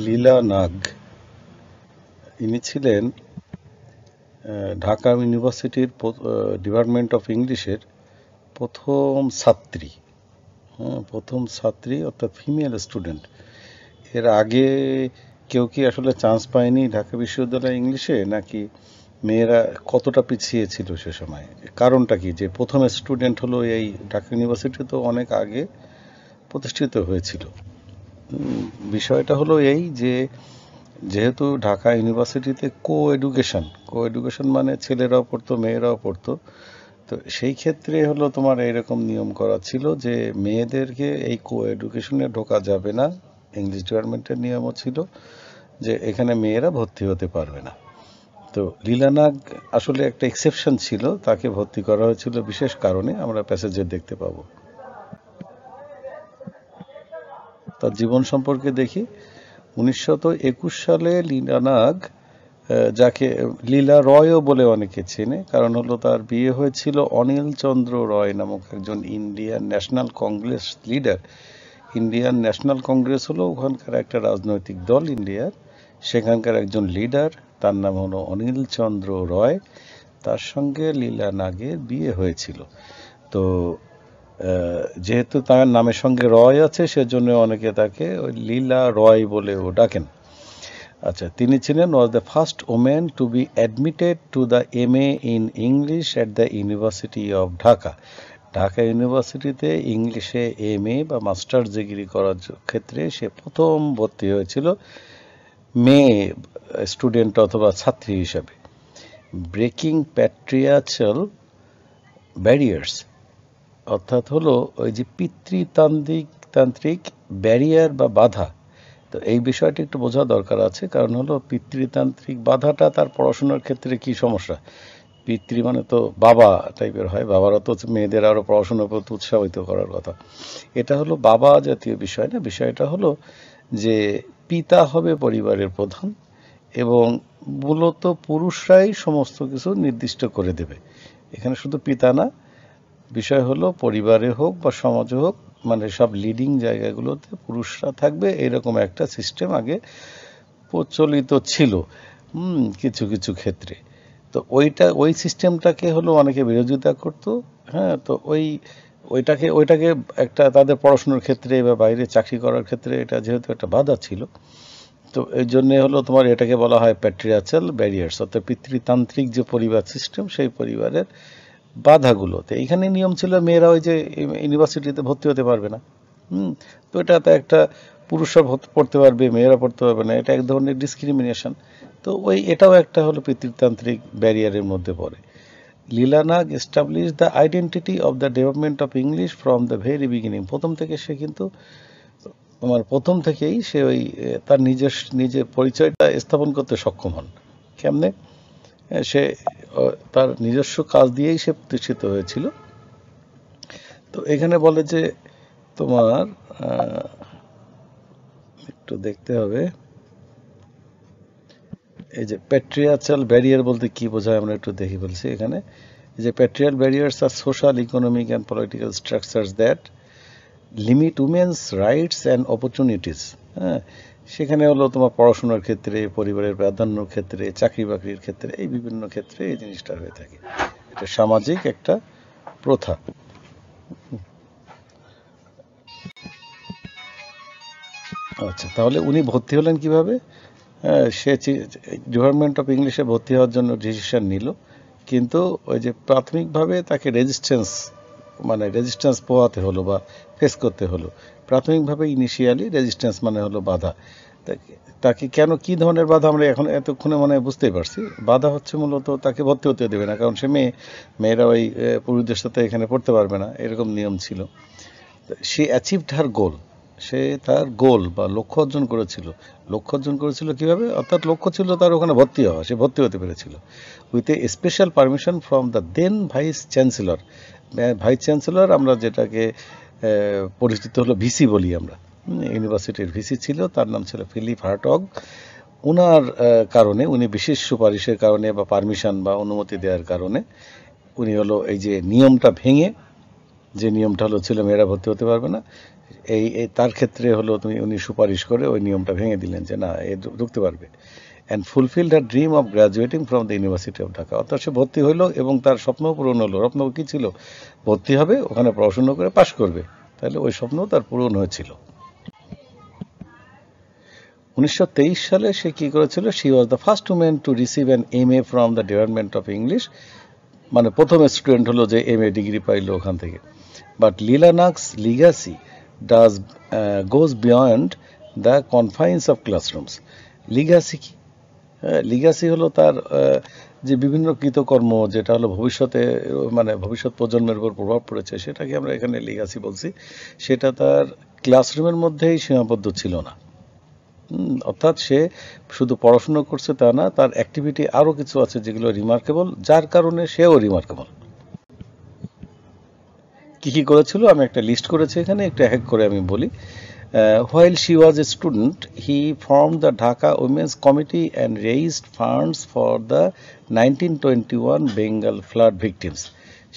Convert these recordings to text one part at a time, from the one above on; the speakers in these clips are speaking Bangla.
লীলা নাগ, ইনি ছিলেন ঢাকা ইউনিভার্সিটির ডিপার্টমেন্ট অফ ইংলিশের প্রথম ছাত্রী। প্রথম ছাত্রী অর্থাৎ ফিমেল স্টুডেন্ট। এর আগে কেউ কি আসলে চান্স পায়নি ঢাকা বিশ্ববিদ্যালয় ইংলিশে, নাকি মেয়েরা কতটা পিছিয়ে ছিল সে সময়? কারণটা কি যে প্রথম স্টুডেন্ট হলো এই ঢাকা ইউনিভার্সিটি তো অনেক আগে প্রতিষ্ঠিত হয়েছিল। বিষয়টা হলো এই যে যেহেতু ঢাকা ইউনিভার্সিটিতে কো এডুকেশন মানে ছেলেরাও পড়তো মেয়েরাও পড়তো, তো সেই ক্ষেত্রে হলো তোমার এইরকম নিয়ম করা ছিল যে মেয়েদেরকে এই কো এডুকেশনে ঢোকা যাবে না। ইংলিশ ডিপার্টমেন্টের নিয়মও ছিল যে এখানে মেয়েরা ভর্তি হতে পারবে না। তো লীলা নাগ আসলে একটা এক্সেপশন ছিল, তাকে ভর্তি করা হয়েছিল বিশেষ কারণে, আমরা প্যাসেজে দেখতে পাবো। তার জীবন সম্পর্কে দেখি। 1921 সালে লীলা নাগ, যাকে লীলা রয়ও বলে অনেকে চেনে, কারণ হলো তার বিয়ে হয়েছিল অনিল চন্দ্র রয় নামক একজন Indian national Congress leader. Indian national Congress হলো ওখানকার একটা রাজনৈতিক দল ইন্ডিয়ার, সেখানকার একজন লিডার, তার নাম হলো অনিল চন্দ্র রয়। তার সঙ্গে লীলা নাগের বিয়ে হয়েছিল। তো যেহেতু তার নামের সঙ্গে রয় আছে, সেজন্য অনেকে তাকে ওই লীলা রয় বলেও ডাকেন। আচ্ছা, তিনি ছিলেন was the first women to be admitted to the MA in English at the university of Dhaka. Dhaka ইউনিভার্সিটিতে ইংলিশে MA বা মাস্টার্স ডিগ্রি করার ক্ষেত্রে সে প্রথম ভর্তি হয়েছিল মেয়ে স্টুডেন্ট অথবা ছাত্রী হিসাবে। ব্রেকিং প্যাট্রিয়ার্চাল ব্যারিয়ার্স, অর্থাৎ হলো ওই যে পিতৃতান্ত্রিক ব্যারিয়ার বা বাধা। তো এই বিষয়টি একটু বোঝা দরকার আছে, কারণ হলো পিতৃতান্ত্রিক বাধাটা তার পড়াশোনার ক্ষেত্রে কি সমস্যা। পিতৃ মানে তো বাবা টাইপের হয়, বাবারা তো মেয়েদের আরও পড়াশোনার প্রতি উৎসাহিত করার কথা। এটা হলো বাবা জাতীয় বিষয় না, বিষয়টা হলো যে পিতা হবে পরিবারের প্রধান এবং মূলত পুরুষরাই সমস্ত কিছু নির্দিষ্ট করে দেবে। এখানে শুধু পিতা না, বিষয় হলো পরিবারে হোক বা সমাজে হোক, মানে সব লিডিং জায়গাগুলোতে পুরুষরা থাকবে, এরকম একটা সিস্টেম আগে প্রচলিত ছিল কিছু কিছু ক্ষেত্রে। তো ওই সিস্টেমটাকে হলো অনেকে বিরোধিতা করতো। হ্যাঁ, তো ওইটাকে একটা তাদের পড়াশোনার ক্ষেত্রে বা বাইরে চাকরি করার ক্ষেত্রে এটা যেহেতু একটা বাধা ছিল, তো এই জন্যে হলো তোমার এটাকে বলা হয় প্যাট্রিয়ার্চাল ব্যারিয়ার্স, অর্থাৎ পিতৃতান্ত্রিক যে পরিবার সিস্টেম, সেই পরিবারের বাধাগুলোতে। এইখানে নিয়ম ছিল মেয়েরা ওই যে ইউনিভার্সিটিতে ভর্তি হতে পারবে না। তো এটাতে একটা পুরুষরা পড়তে পারবে, মেয়েরা পড়তে পারবে না, এটা এক ধরনের ডিসক্রিমিনেশন। তো এটাও একটা হলো পিতৃতান্ত্রিক ব্যারিয়ারের মধ্যে পড়ে। Leela Nag establish the identity of the development of English from the very beginning. প্রথম থেকেই সে ওই তার নিজের পরিচয়টা স্থাপন করতে সক্ষম হন। কেমনে? সে তার নিজস্ব কাজ দিয়েই সে প্রতিষ্ঠিত হয়েছিল। তো এখানে বলে যে তোমার একটু দেখতে হবে এই যে প্যাট্রিয়ার্চাল ব্যারিয়ার বলতে কি বোঝায়, আমরা একটু দেখি বলছি এখানে। যে প্যাট্রিয়াল ব্যারিয়ার্স আর social, economic and political structures that limit women's rights and opportunities. হ্যাঁ, সেখানে হলো তোমার পড়াশোনার ক্ষেত্রে, পরিবারের প্রাধান্যর ক্ষেত্রে, চাকরি বাকরির ক্ষেত্রে, এই বিভিন্ন ক্ষেত্রে এই জিনিসটা হয়ে থাকে। এটা সামাজিক একটা প্রথা। আচ্ছা, তাহলে উনি ভর্তি হলেন কিভাবে? সে ডিপার্টমেন্ট অফ ইংলিশে ভর্তি হওয়ার জন্য ডিসিশন নিল, কিন্তু ওই যে প্রাথমিকভাবে তাকে রেজিস্ট্যান্স পোহাতে হলো বা ফেস করতে হলো। প্রাথমিকভাবে ইনিশিয়ালি রেজিস্ট্যান্স মানে হলো বাধা। তাকে কেন, কি ধরনের বাধা আমরা এখন এতক্ষণে মনে বুঝতেই পারছি। বাধা হচ্ছে মূলত তাকে ভর্তি হতে দেবে না, কারণ সে মেয়েরা ওই পুরুষদের সাথে এখানে পড়তে পারবে না, এরকম নিয়ম ছিল। সে অ্যাচিভড হার গোল, সে তার গোল বা লক্ষ্য অর্জন করেছিল কিভাবে? অর্থাৎ লক্ষ্য ছিল তার ওখানে ভর্তি হওয়া, সে ভর্তি হতে পেরেছিল with a special permission from the then vice chancellor. আমরা যেটাকে পরিচিত হলো ভিসি বলি আমরা, ইউনিভার্সিটির ভিসি ছিল, তার নাম ছিল ফিলিপ হার্টগ। ওনার কারণে, উনি বিশেষ সুপারিশের কারণে বা পারমিশন বা অনুমতি দেওয়ার কারণে উনি হলো এই যে নিয়মটা ভেঙে যে নিয়মটা হলো ছিল মেয়েরা ভর্তি হতে পারবে না, তার ক্ষেত্রে হলো উনি সুপারিশ করে ওই নিয়মটা ভেঙে দিলেন যে না, এ ঢুকতে পারবে। And fulfilled her dream of graduating from the university of Dhaka. অর্থাৎ সে ভর্তি হইলো এবং তার স্বপ্ন পূরণ হলো। স্বপ্ন কি ছিল? ভর্তি হবে, ওখানে পড়াশোনা করে পাশ করবে। তাহলে ওই স্বপ্ন তার পূরণ হয়েছিল। 1923 সালে সে কি করেছিল? She was the first women to receive an MA from the department of English. মানে প্রথম স্টুডেন্ট হলো যে MA ডিগ্রি পাইলো ওখান থেকে। But Leela Nag's legacy does goes beyond the confines of classrooms. Legacy কি? লিগাসি হলো তার যে বিভিন্ন কৃতকর্ম, যেটা হলো ভবিষ্যতে মানে ভবিষ্যৎ প্রজন্মের উপর প্রভাব পড়েছে, সেটাকে আমরা এখানে লিগাসি বলছি। সেটা তার ক্লাসরুমের মধ্যেই সীমাবদ্ধ ছিল না। অর্থাৎ সে শুধু পড়াশুনো করছে তা না, তার অ্যাক্টিভিটি আরও কিছু আছে যেগুলো রিমার্কেবল, যার কারণে সেও রিমার্কেবল। কি কি করেছিল আমি একটা লিস্ট করেছি এখানে, একটু এক করে আমি বলি। While she was a student, he formed the Dhaka Women's Committee and raised funds for the 1921 Bengal flood victims.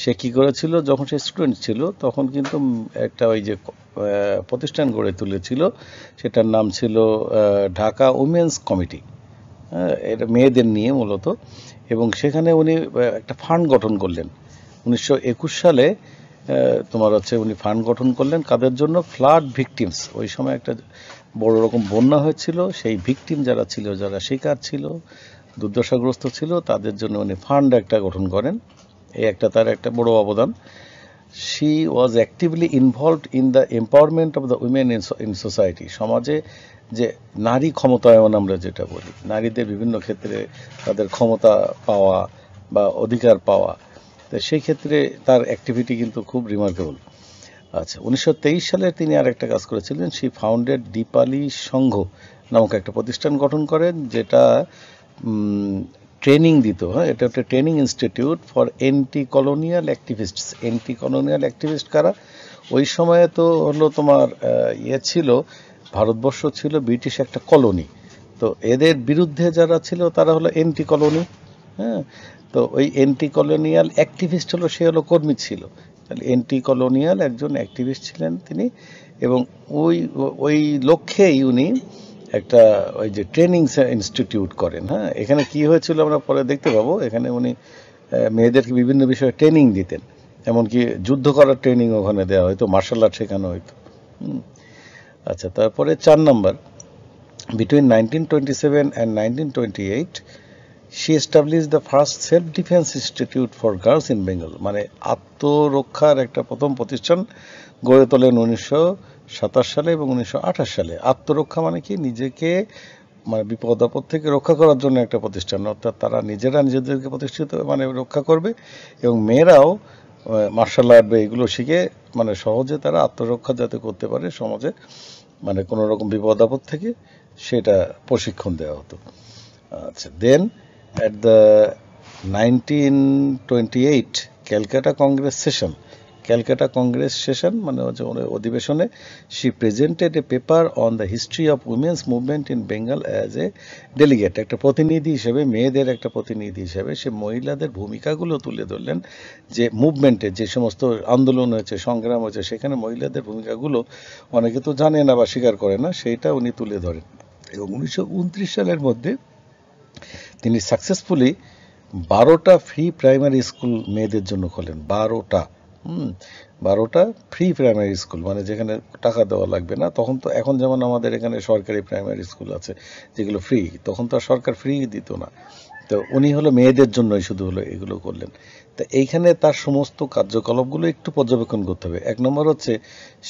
সে কি করেছিল? যখন সে স্টুডেন্ট ছিল তখন কিন্তু একটা ওই যে প্রতিষ্ঠান গড়ে তুলেছিল, সেটার নাম ছিল ঢাকা উমেন্স কমিটি। এটা মেয়েদের নিয়ে মূলত, এবং সেখানে উনি একটা ফান্ড গঠন করলেন 1921 সালে। তোমার হচ্ছে উনি ফান্ড গঠন করলেন কাদের জন্য? Flood victims. ওই সময় একটা বড় রকম বন্যা হয়েছিল, সেই ভিকটিম যারা ছিল, যারা শিকার ছিল, দুর্দশাগ্রস্ত ছিল, তাদের জন্য উনি ফান্ড একটা গঠন করেন। এই একটা তার একটা বড় অবদান। She was actively involved in the empowerment of the women in society. সমাজে যে নারী ক্ষমতায়ন আমরা যেটা বলি, নারীদের বিভিন্ন ক্ষেত্রে তাদের ক্ষমতা পাওয়া বা অধিকার পাওয়া, তো সেই ক্ষেত্রে তার অ্যাক্টিভিটি কিন্তু খুব রিমার্কেবল। আচ্ছা, 1923 সালে তিনি আর একটা কাজ করেছিলেন। শি ফাউন্ডেড দীপালি সংঘ নামক একটা প্রতিষ্ঠান গঠন করেন, যেটা ট্রেনিং দিত। এটা একটা training institute for anti colonial activists. Anti colonial activist কারা? ওই সময়ে তো হলো তোমার ছিল, ভারতবর্ষ ছিল ব্রিটিশ একটা কলোনি, তো এদের বিরুদ্ধে যারা ছিল তারা হলো এন্টি কলোনি। হ্যাঁ, তো ওই এন্টি কলোনিয়াল অ্যাক্টিভিস্ট হলো, সে হলো কর্মী ছিল। তাহলে এন্টি কলোনিয়াল একজন অ্যাক্টিভিস্ট ছিলেন তিনি, এবং ওই লক্ষ্যেই উনি একটা ওই যে ট্রেনিং ইনস্টিটিউট করেন। হ্যাঁ, এখানে কি হয়েছিল আমরা পরে দেখতে পাবো। এখানে উনি মেয়েদেরকে বিভিন্ন বিষয়ে ট্রেনিং দিতেন, এমনকি যুদ্ধ করার ট্রেনিং ওখানে দেওয়া হয়তো, মার্শাল আর্ট শেখানো হয়তো। আচ্ছা, তারপরে 4 নম্বর, between 1927 and 1928 she established the first self-defense institute for girls in Bengal। মানে আত্মরক্ষার একটা প্রথম প্রতিষ্ঠান গড়ে তোলেন 1927 সালে এবং 1928 সালে। আত্মরক্ষা মানে কি? নিজেকে মানে বিপদ আপদ থেকে রক্ষা করার জন্য একটা প্রতিষ্ঠান। অর্থাৎ তারা নিজেরা নিজেদেরকে প্রতিষ্ঠিত মানে রক্ষা করবে, এবং মেয়েরাও মার্শাল আর্ট বা এগুলো শিখে মানে সহজে তারা আত্মরক্ষা যাতে করতে পারে সমাজে, মানে কোনো রকম বিপদ আপদ থেকে, সেটা প্রশিক্ষণ দেওয়া হতো। আচ্ছা, দেন at the 1928 Calcutta Congress session, Calcutta Congress session মানে হচ্ছে অধিবেশনে, she presented a paper on the history of women's movement in Bengal as a delegate। একটা প্রতিনিধি হিসেবে, মেয়েদের একটা প্রতিনিধি হিসেবে সে মহিলাদের ভূমিকাগুলো তুলে ধরলেন, যে মুভমেন্টে যে সমস্ত আন্দোলন হয়েছে, সংগ্রাম হয়েছে, সেখানে মহিলাদের ভূমিকাগুলো অনেকে তো জানে না বা স্বীকার করে না, সেইটা উনি তুলে ধরেন। এবং 1929 সালের মধ্যে তিনি সাকসেসফুলি 12টা ফ্রি প্রাইমারি স্কুল মেয়েদের জন্য খোলেন। 12টা ফ্রি প্রাইমারি স্কুল, মানে যেখানে টাকা দেওয়া লাগবে না। তখন তো, এখন যেমন আমাদের এখানে সরকারি প্রাইমারি স্কুল আছে যেগুলো ফ্রি, তখন তো আর সরকার ফ্রি দিত না। তো উনি হলো মেয়েদের জন্যই শুধু হলো এগুলো করলেন। তা এইখানে তার সমস্ত কার্যকলাপগুলো একটু পর্যবেক্ষণ করতে হবে। 1 নম্বর হচ্ছে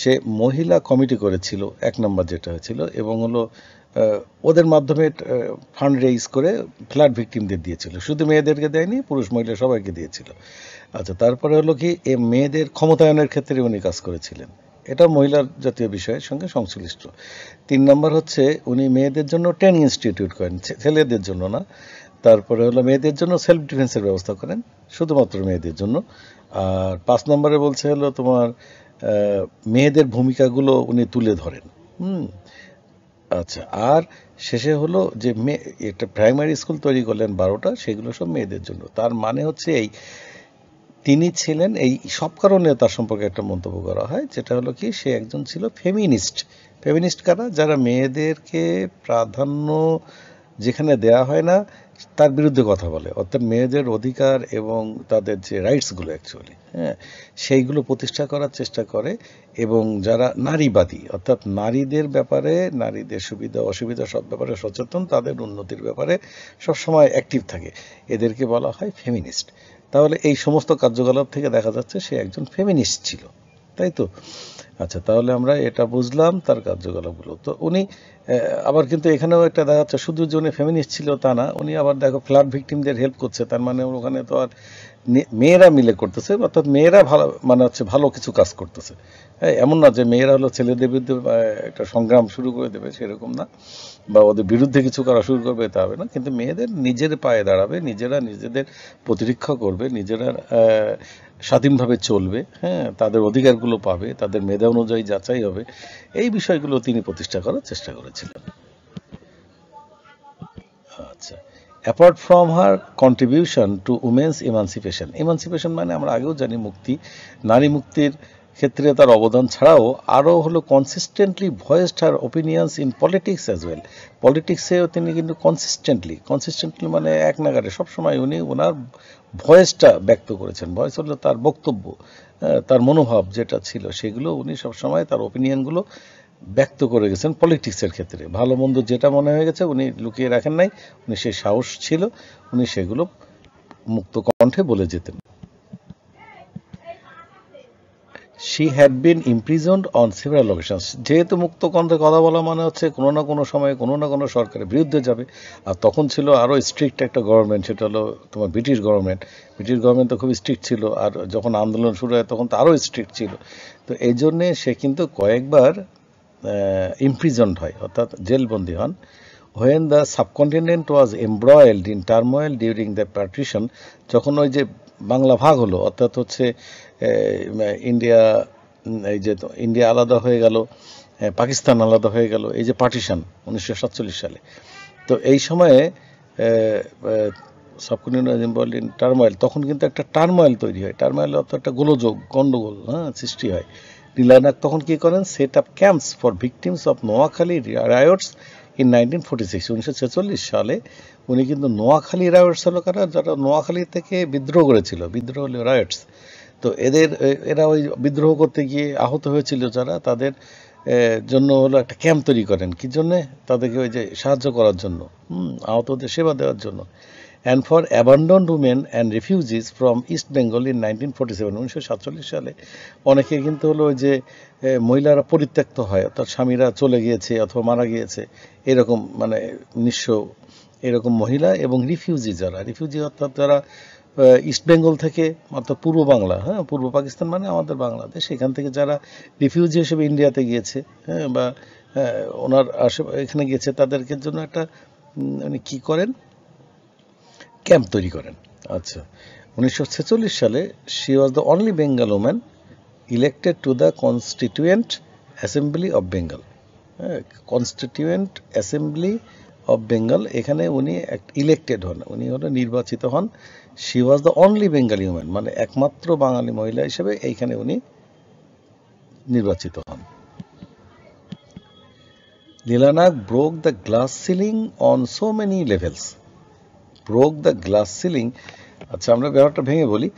সে মহিলা কমিটি করেছিল, 1 নম্বর যেটা হয়েছিল, এবং হলো ওদের মাধ্যমে ফান্ড রেইজ করে ফ্লাড ভিকটিমদের দিয়েছিল। শুধু মেয়েদেরকে দেয়নি, পুরুষ মহিলা সবাইকে দিয়েছিল। আচ্ছা, তারপরে হলো কি, মেয়েদের ক্ষমতায়নের ক্ষেত্রে উনি কাজ করেছিলেন, এটা মহিলার জাতীয় বিষয়ের সঙ্গে সংশ্লিষ্ট। 3 নম্বর হচ্ছে উনি মেয়েদের জন্য ট্রেনিং ইনস্টিটিউট করেন, ছেলেদের জন্য না। তারপরে হলো মেয়েদের জন্য সেলফ ডিফেন্সের ব্যবস্থা করেন, শুধুমাত্র মেয়েদের জন্য। আর 5 নম্বরে বলছে হলো তোমার মেয়েদের ভূমিকাগুলো উনি তুলে ধরেন। আচ্ছা, আর শেষে হলো যে একটা প্রাইমারি স্কুল তৈরি করলেন 12টা, সেগুলো সব মেয়েদের জন্য। তার মানে হচ্ছে এই তিনি ছিলেন, এই সব কারণে তার সম্পর্কে একটা মন্তব্য করা হয়, যেটা হলো কি সে একজন ছিল ফেমিনিস্ট। ফেমিনিস্ট কারা? যারা মেয়েদেরকে প্রাধান্য যেখানে দেয়া হয় না তার বিরুদ্ধে কথা বলে, অর্থাৎ মেয়েদের অধিকার এবং তাদের যে রাইটসগুলো অ্যাকচুয়ালি, হ্যাঁ, সেইগুলো প্রতিষ্ঠা করার চেষ্টা করে। এবং যারা নারীবাদী, অর্থাৎ নারীদের ব্যাপারে, নারীদের সুবিধা অসুবিধা সব ব্যাপারে সচেতন, তাদের উন্নতির ব্যাপারে সবসময় অ্যাক্টিভ থাকে, এদেরকে বলা হয় ফেমিনিস্ট। তাহলে এই সমস্ত কার্যকলাপ থেকে দেখা যাচ্ছে সে একজন ফেমিনিস্ট ছিল, তাই তো? আচ্ছা, তাহলে আমরা এটা বুঝলাম তার কার্যকলাপগুলো। তো উনি আবার কিন্তু এখানেও একটা দেখা যাচ্ছে শুধু যে উনি ফেমিনিস্ট ছিল তা না, উনি আবার দেখো ফ্লাড ভিকটিমদের হেল্প করছে। তার মানে ওখানে তো আর মেয়েরা মিলে করতেছে, অর্থাৎ মেয়েরা ভালো, মানে হচ্ছে ভালো কিছু কাজ করতেছে। হ্যাঁ, এমন না যে মেয়েরা হলো ছেলেদের বিরুদ্ধে একটা সংগ্রাম শুরু করে দেবে, সেরকম না, বা ওদের বিরুদ্ধে কিছু করা শুরু করবে তা হবে না, কিন্তু মেয়েদের নিজের পায়ে দাঁড়াবে, নিজেরা নিজেদের প্রতিরক্ষা করবে, নিজেরা স্বাধীনভাবে চলবে, হ্যাঁ, তাদের অধিকারগুলো পাবে, তাদের মেধা অনুযায়ী যাচাই হবে, এই বিষয়গুলো তিনি প্রতিষ্ঠা করার চেষ্টা করেছিলেন। আচ্ছা, apart from her contribution to women's emancipation, emancipation মানে আমরা আগেও জানি মুক্তি, নারী মুক্তির ক্ষেত্রে তার অবদান ছাড়াও আরও হলো consistently voiced her opinions in politics as well. পলিটিক্সেও তিনি কিন্তু কনসিস্টেন্টলি মানে এক নাগারে সবসময় উনি ওনার ভয়েসটা ব্যক্ত করেছেন। ভয়েস হলো তার বক্তব্য, তার মনোভাব যেটা ছিল সেগুলো উনি সবসময় তার ওপিনিয়নগুলো ব্যক্ত করে গেছেন। পলিটিক্সের ক্ষেত্রে ভালো মন্দ যেটা মনে হয়ে গেছে উনি লুকিয়ে রাখেন নাই, উনি সেই সাহস ছিল, উনি সেগুলো মুক্ত কণ্ঠে বলে যেতেন। She had been imprisoned on several occasions, যেহেতু মুক্ত কণ্ঠে কথা বলা মানে হচ্ছে কোনো না কোনো সময়ে কোনো না কোনো সরকারের বিরুদ্ধে যাবে। আর তখন ছিল আরও স্ট্রিক্ট একটা গভর্নমেন্ট, সেটা হলো তোমার ব্রিটিশ গভর্নমেন্ট। ব্রিটিশ গভর্নমেন্ট তো খুব স্ট্রিক্ট ছিল, আর যখন আন্দোলন শুরু হয় তখন তো আরও স্ট্রিক্ট ছিল। তো এই জন্যে সে কিন্তু কয়েকবার ইমপ্রিজন্ড হয়, অর্থাৎ জেলবন্দি হন। When the subcontinent was embroiled in turmoil during the partition, যখন ওই যে বাংলা ভাগ হলো, অর্থাৎ হচ্ছে ইন্ডিয়া, এই যে ইন্ডিয়া আলাদা হয়ে গেল, পাকিস্তান আলাদা হয়ে গেল, এই যে পার্টিশন 1947 সালে। তো এই সময়ে সাবকন্টিনেন্ট টার্মোয়েল, তখন কিন্তু একটা টার্মোয়েল তৈরি হয়। টার্মোয়েল অর্থাৎ একটা গোলযোগ, গন্ডগোল, হ্যাঁ, সৃষ্টি হয়। নীলানাগ তখন কি করেন? Set up camps for victims of Noakhali riots in 1946, 1946 সালে উনি কিন্তু নোয়াখালী রায়োটস হলো কারা, যারা নোয়াখালী থেকে বিদ্রোহ করেছিল, বিদ্রোহ হলো রায়োটস। তো এরা ওই বিদ্রোহ করতে গিয়ে আহত হয়েছিল যারা, তাদের জন্য হলো একটা ক্যাম্প তৈরি করেন। কি জন্যে? তাদেরকে ওই যে সাহায্য করার জন্য, আহতদের সেবা দেওয়ার জন্য। And for abandoned women and refugees from east Bengal in 1947, 1947 সালে অনেকে কিন্তু হলো ওই যে মহিলারা পরিত্যক্ত হয়, অর্থাৎ স্বামীরা চলে গিয়েছে অথবা মারা গিয়েছে, এরকম মানে নিঃস্ব এরকম মহিলা, এবং রিফিউজি, যারা রিফিউজি অর্থাৎ যারা ইস্ট বেঙ্গল থেকে, অর্থাৎ পূর্ব বাংলা, হ্যাঁ, পূর্ব পাকিস্তান মানে আমাদের বাংলাদেশ, এখান থেকে যারা রিফিউজি হিসেবে ইন্ডিয়াতে গিয়েছে, হ্যাঁ, বা ওনার এখানে গিয়েছে, তাদেরকে জন্য একটা উনি কী করেন? ক্যাম্প তৈরি করেন। আচ্ছা, 1946 সালে she was the only Bengal woman elected to the constituent assembly of Bengal. হ্যাঁ, কনস্টিটিউয়েন্ট অ্যাসেম্বলি অফ বেঙ্গল, এখানে উনি ইলেক্টেড হন, উনি হলো নির্বাচিত হন। She was the only Bengali woman, মানে একমাত্র বাঙালি মহিলা হিসেবে এইখানে উনি নির্বাচিত হন। Leela Nag broke the glass ceiling on so many levels. Broke the glass ceiling, আচ্ছা আমরা ব্যাপারটা ভেঙে বলি।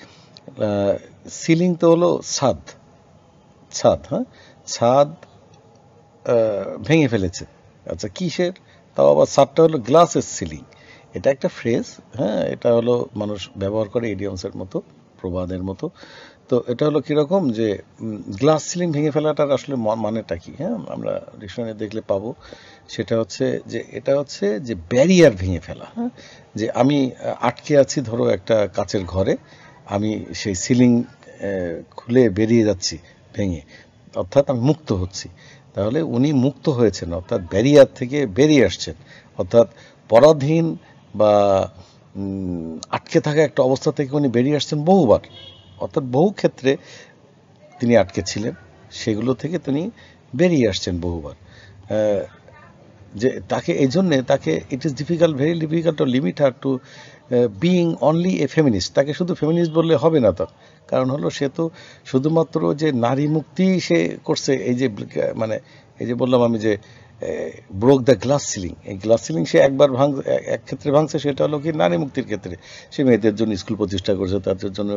সিলিং তো হলো ছাদ, ছাদ, হ্যাঁ, ছাদ ভেঙে ফেলেছে। আচ্ছা, কিসের? তাও আবার ছাদটা হলো গ্লাসের সিলিং। এটা একটা ফ্রেজ, হ্যাঁ, এটা হলো মানুষ ব্যবহার করে ইডিয়মসের মতো, প্রবাদের মতো। তো এটা হলো কীরকম যে গ্লাস সিলিং ভেঙে ফেলাটার আসলে মানেটা কি? হ্যাঁ, আমরা ডিকশনারি দেখলে পাবো, সেটা হচ্ছে যে এটা হচ্ছে যে ব্যারিয়ার ভেঙে ফেলা। হ্যাঁ, যে আমি আটকে আছি ধরো একটা কাচের ঘরে, আমি সেই সিলিং খুলে বেরিয়ে যাচ্ছি ভেঙে, অর্থাৎ আমি মুক্ত হচ্ছি। তাহলে উনি মুক্ত হয়েছেন, অর্থাৎ ব্যারিয়ার থেকে বেরিয়ে আসছেন, অর্থাৎ পরাধীন বা আটকে থাকা একটা অবস্থা থেকে উনি বেরিয়ে আসছেন বহুবার, অর্থাৎ বহু ক্ষেত্রে তিনি আটকে ছিলেন, সেগুলো থেকে তিনি বেরিয়ে আসছেন বহুবার। যে তাকে এই জন্যে তাকে it is difficult, very difficult to limit her to being only a feminist. তাকে শুধু ফেমিনিস্ট বললে হবে না তো, কারণ হলো সে তো শুধুমাত্র যে নারী মুক্তি সে করছে, এই যে মানে এই যে বললাম আমি যে ব্রোক দ্য গ্লাস সিলিং, এই গ্লাস সিলিং সে একবার এক ক্ষেত্রে ভাঙছে, সেটা হলো কি নারী মুক্তির ক্ষেত্রে। সে মেয়েদের জন্য স্কুল প্রতিষ্ঠা করেছে, তাদের জন্য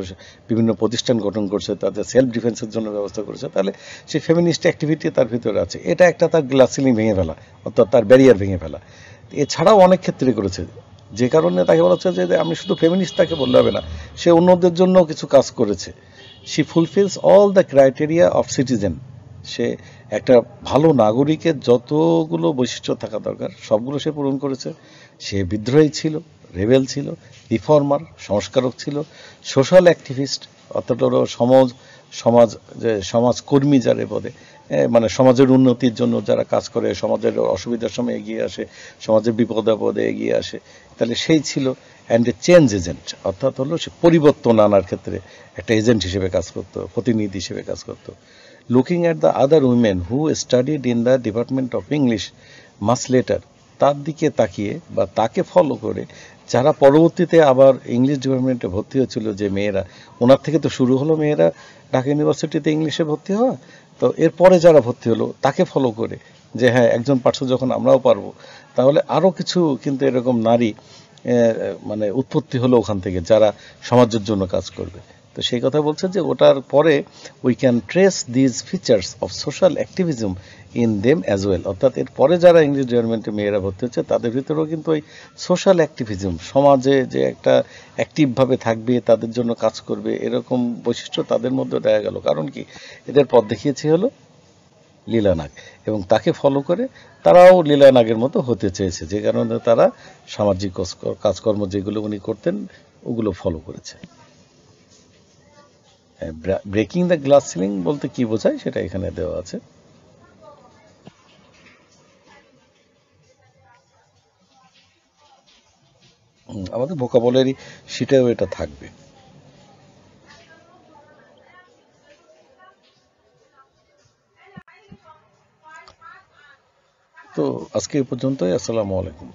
বিভিন্ন প্রতিষ্ঠান গঠন করছে, তাদের সেলফ ডিফেন্সের জন্য ব্যবস্থা করেছে, তাহলে সে ফেমিনিস্ট অ্যাক্টিভিটি তার ভিতরে আছে। এটা একটা তার গ্লাস সিলিং ভেঙে ফেলা, অর্থাৎ তার ব্যারিয়ার ভেঙে ফেলা। এছাড়াও অনেক ক্ষেত্রে করেছে, যে কারণে তাকে বলা হচ্ছে যে আমি শুধু ফেমিনিস্ট তাকে বললে হবে না, সে অন্যদের জন্য কিছু কাজ করেছে। She fulfils all the criteria of citizen. সে একটা ভালো নাগরিকের যতগুলো বৈশিষ্ট্য থাকা দরকার সবগুলো সে পূরণ করেছে। সে বিদ্রোহী ছিল, রেবেল ছিল, রিফর্মার, সংস্কারক ছিল, সোশ্যাল অ্যাক্টিভিস্ট, অর্থাৎ হলো সমাজকর্মী যারে বলে, মানে সমাজের উন্নতির জন্য যারা কাজ করে, সমাজের অসুবিধার সময় এগিয়ে আসে, সমাজের বিপদে আপদে এগিয়ে আসে, তাহলে সেই ছিল। অ্যান্ড এ চেঞ্জ এজেন্ট, অর্থাৎ হলো সে পরিবর্তন আনার ক্ষেত্রে একটা এজেন্ট হিসেবে কাজ করতো, প্রতিনিধি হিসেবে কাজ করতো। Looking at the other women who studied in the department of English master later, তার দিকে তাকিয়ে বা তাকে ফলো করে যারা পরবর্তীতে আবার ইংলিশ ডিপার্টমেন্টে ভর্তি হয়েছিল, যে মেয়েরা, ওনার থেকে তো শুরু হলো মেয়েরা ঢাকা ইউনিভার্সিটিতে ইংলিশে ভর্তি হওয়া, তো এরপরে যারা ভর্তি হলো তাকে ফলো করে যে হ্যাঁ একজন পারছো যখন আমরাও পারবো, তাহলে আরও কিছু কিন্তু এরকম নারী মানে উৎপত্তি হলো ওখান থেকে, যারা সমাজের জন্য কাজ করবে। তো সেই কথা বলছে যে ওটার পরে we can trace these features of social activism in them as well, অর্থাৎ এর পরে যারা ইংলিশ ডিপার্টমেন্টে মেয়েরা ভর্তি হচ্ছে তাদের ভিতরেও কিন্তু ওই সোশ্যাল অ্যাক্টিভিজম, সমাজে যে একটা অ্যাক্টিভভাবে থাকবে, তাদের জন্য কাজ করবে, এরকম বৈশিষ্ট্য তাদের মধ্যে দেখা গেল। কারণ কি, এদের পথ দেখিয়েছে হলো লীলা নাগ, এবং তাকে ফলো করে তারাও লীলা নাগের মতো হতে চেয়েছে, যে কারণে তারা সামাজিক কাজকর্ম যেগুলো উনি করতেন ওগুলো ফলো করেছে। ব্রেকিং দ্য গ্লাস সিলিং বলতে কি বোঝায় সেটা এখানে দেওয়া আছে। আমাদের ভোকাবুলারি শিটেও এটা থাকবে। তো আজকে এই পর্যন্তই। আসসালামু আলাইকুম।